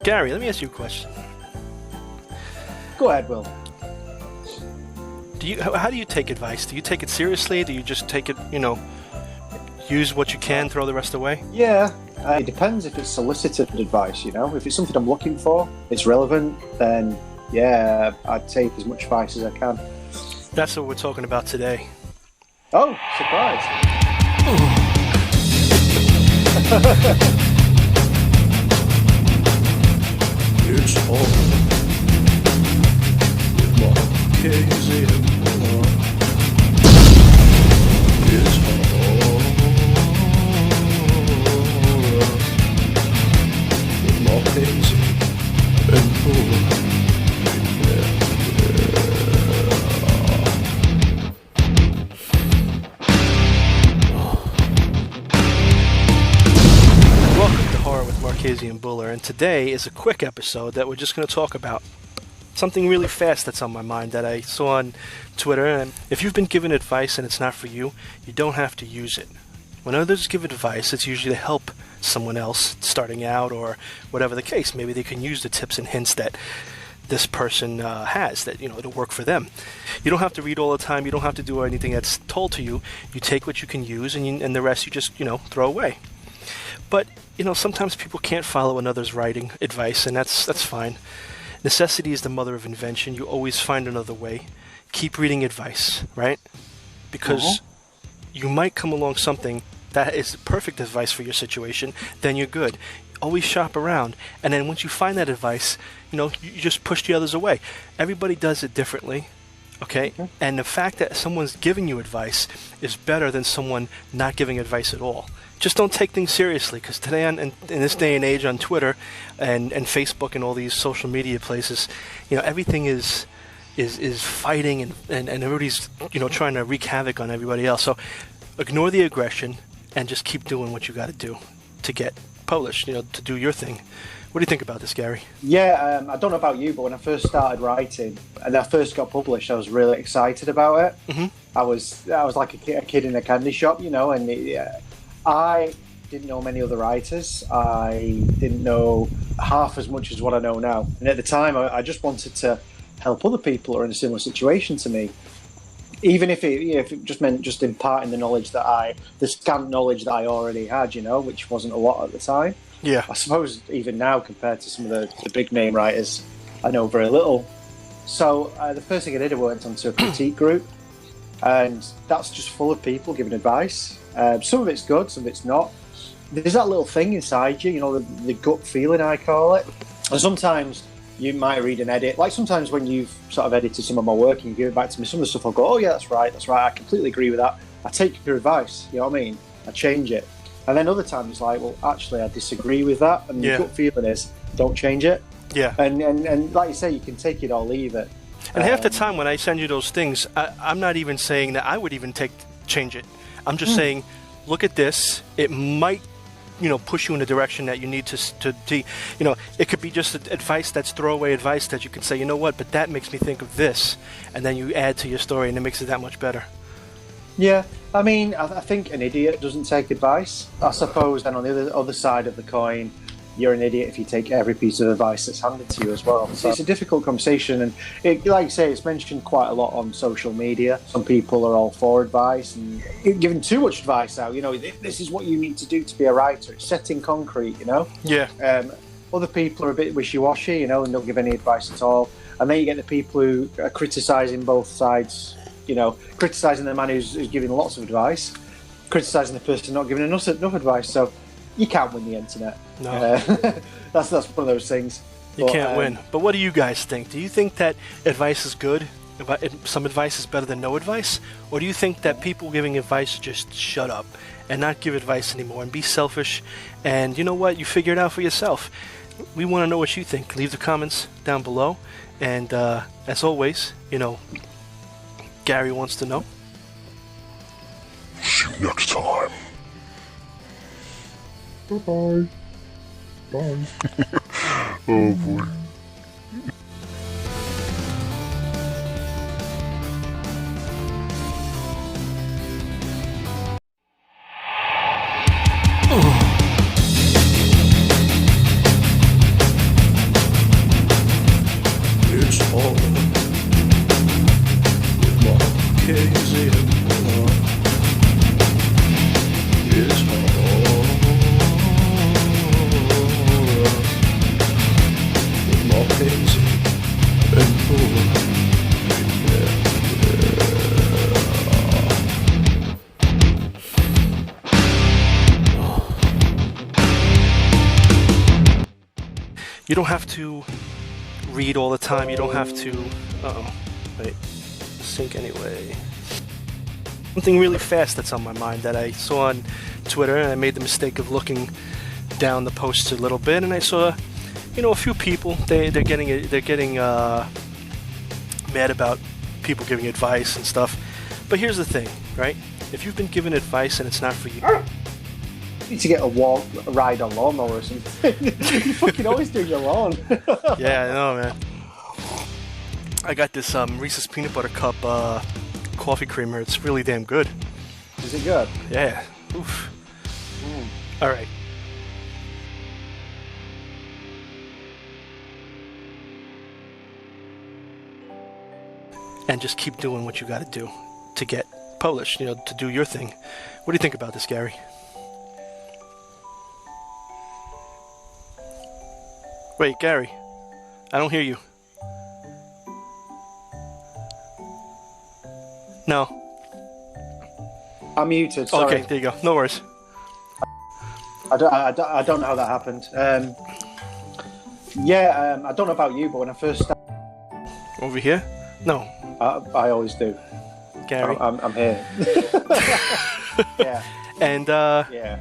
Gary, let me ask you a question. Go ahead, Will. How do you take advice? Do you take it seriously? Do you just take it, use what you can, throw the rest away? Yeah, it depends if it's solicited advice, If it's something I'm looking for, it's relevant, then yeah, I'd take as much advice as I can. That's what we're talking about today. Oh, surprise. It's all with Marchese and Buller. It's all with Marchese and Buller. Marchese and Buller, and today is a quick episode that we're just going to talk about something really fast that's on my mind that I saw on Twitter. And if you've been given advice and it's not for you, you don't have to use it. When others give advice, it's usually to help someone else starting out or whatever the case. Maybe they can use the tips and hints that this person has, that it'll work for them. You don't have to read all the time. You don't have to do anything that's told to you. You take what you can use, and the rest you just throw away. But sometimes people can't follow another's writing advice, and that's fine. Necessity is the mother of invention. You always find another way. Keep reading advice, right? Because you might come along something that is perfect advice for your situation, then you're good. Always shop around, and then once you find that advice, you just push the others away. Everybody does it differently, okay? And the fact that someone's giving you advice is better than someone not giving advice at all. Just don't take things seriously, because today, in this day and age, on Twitter and Facebook and all these social media places, everything is fighting and everybody's trying to wreak havoc on everybody else. So ignore the aggression and just keep doing what you got to do to get published. To do your thing. What do you think about this, Gary? Yeah, I don't know about you, but when I first started writing and I first got published, I was really excited about it. Mm-hmm. I was like a kid in a candy shop, and I didn't know many other writers. I didn't know half as much as what I know now. And at the time, I just wanted to help other people who are in a similar situation to me. Even if it just meant just imparting the scant knowledge that I already had, which wasn't a lot at the time. Yeah. I suppose even now, compared to some of the big name writers, I know very little. So the first thing I did, I went onto a critique group, and that's just full of people giving advice. Some of it's good, some of it's not. There's that little thing inside you, the gut feeling, I call it. And sometimes you might read an edit. Like sometimes when you've sort of edited some of my work and you give it back to me, some of the stuff I'll go, oh yeah, that's right, I completely agree with that. I take your advice, you know what I mean? I change it. And then other times it's like, well, actually, I disagree with that. And the gut feeling is, don't change it. Yeah. And like you say, you can take it or leave it. And half the time when I send you those things, I'm not even saying that I would even change it. I'm just saying, look at this. It might, push you in the direction that you need to it could be just advice that's throwaway advice that you can say, but that makes me think of this. And then you add to your story and it makes it that much better. Yeah. I mean, I think an idiot doesn't take advice. I suppose then on the other side of the coin, you're an idiot if you take every piece of advice that's handed to you as well. So it's a difficult conversation, and like you say, it's mentioned quite a lot on social media. Some people are all for advice and giving too much advice out. This is what you need to do to be a writer. It's set in concrete, Yeah. Other people are a bit wishy-washy, and don't give any advice at all. And then you get the people who are criticising both sides. Criticising the man who's giving lots of advice, criticising the person not giving enough advice. So you can't win the internet. No. That's one of those things. You can't win. But what do you guys think? Do you think that advice is good? Some advice is better than no advice? Or do you think that people giving advice just shut up and not give advice anymore and be selfish? And you know what? You figure it out for yourself. We want to know what you think. Leave the comments down below. And as always, Gary wants to know. See you next time. Bye-bye. Bye. Oh, boy. You don't have to read all the time. You don't have to. Wait. Sync anyway. Something really fast that's on my mind that I saw on Twitter, and I made the mistake of looking down the posts a little bit, and I saw, a few people. They're getting mad about people giving advice and stuff. But here's the thing, right? If you've been given advice and it's not for you, You need to get a ride on lawnmower or something. You fucking always do your lawn. yeah, I know, man. I got this Reese's Peanut Butter Cup coffee creamer. It's really damn good. Is it good? Yeah. Oof. All right. And just keep doing what you got to do to get Polish, to do your thing. What do you think about this, Gary? Wait, Gary, I don't hear you. No. I'm muted, sorry. Okay, there you go. No worries. I don't know how that happened. I don't know about you, but when I first started... Over here? No. I always do. Gary? I'm here. Yeah. And, Yeah.